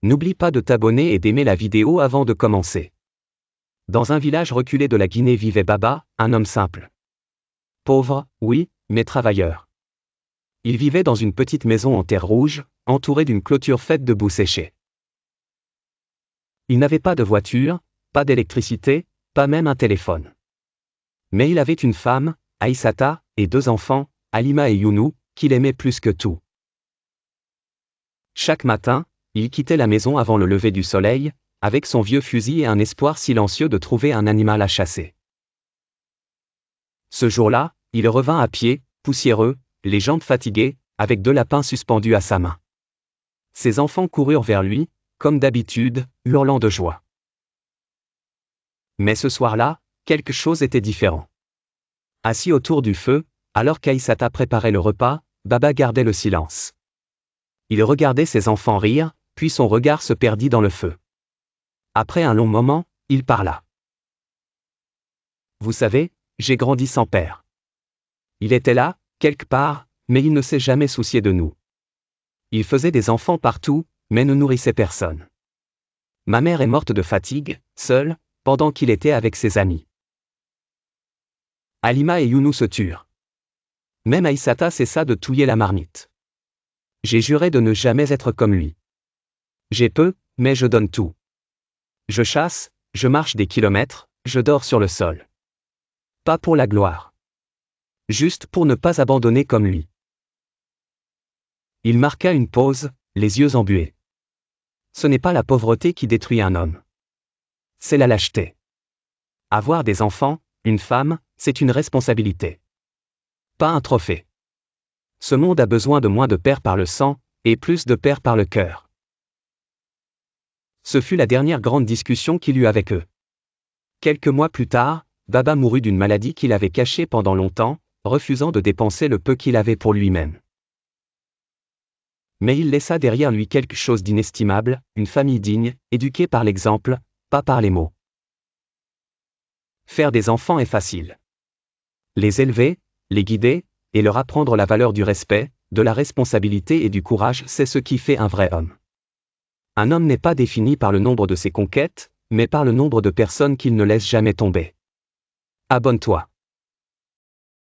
N'oublie pas de t'abonner et d'aimer la vidéo avant de commencer. Dans un village reculé de la Guinée vivait Baba, un homme simple. Pauvre, oui, mais travailleur. Il vivait dans une petite maison en terre rouge, entourée d'une clôture faite de boue séchée. Il n'avait pas de voiture, pas d'électricité, pas même un téléphone. Mais il avait une femme, Aïssata, et 2 enfants, Halima et Younou, qu'il aimait plus que tout. Chaque matin, il quittait la maison avant le lever du soleil, avec son vieux fusil et un espoir silencieux de trouver un animal à chasser. Ce jour-là, il revint à pied, poussiéreux, les jambes fatiguées, avec 2 lapins suspendus à sa main. Ses enfants coururent vers lui, comme d'habitude, hurlant de joie. Mais ce soir-là, quelque chose était différent. Assis autour du feu, alors qu'Aïssata préparait le repas, Baba gardait le silence. Il regardait ses enfants rire, puis son regard se perdit dans le feu. Après un long moment, il parla. Vous savez, j'ai grandi sans père. Il était là, quelque part, mais il ne s'est jamais soucié de nous. Il faisait des enfants partout, mais ne nourrissait personne. Ma mère est morte de fatigue, seule, pendant qu'il était avec ses amis. Halima et Younou se turent. Même Aïssata cessa de touiller la marmite. J'ai juré de ne jamais être comme lui. J'ai peu, mais je donne tout. Je chasse, je marche des kilomètres, je dors sur le sol. Pas pour la gloire. Juste pour ne pas abandonner comme lui. Il marqua une pause, les yeux embués. Ce n'est pas la pauvreté qui détruit un homme. C'est la lâcheté. Avoir des enfants, une femme, c'est une responsabilité. Pas un trophée. Ce monde a besoin de moins de pères par le sang, et plus de pères par le cœur. Ce fut la dernière grande discussion qu'il eut avec eux. Quelques mois plus tard, Baba mourut d'une maladie qu'il avait cachée pendant longtemps, refusant de dépenser le peu qu'il avait pour lui-même. Mais il laissa derrière lui quelque chose d'inestimable, une famille digne, éduquée par l'exemple, pas par les mots. Faire des enfants est facile. Les élever, les guider, et leur apprendre la valeur du respect, de la responsabilité et du courage, c'est ce qui fait un vrai homme. Un homme n'est pas défini par le nombre de ses conquêtes, mais par le nombre de personnes qu'il ne laisse jamais tomber. Abonne-toi.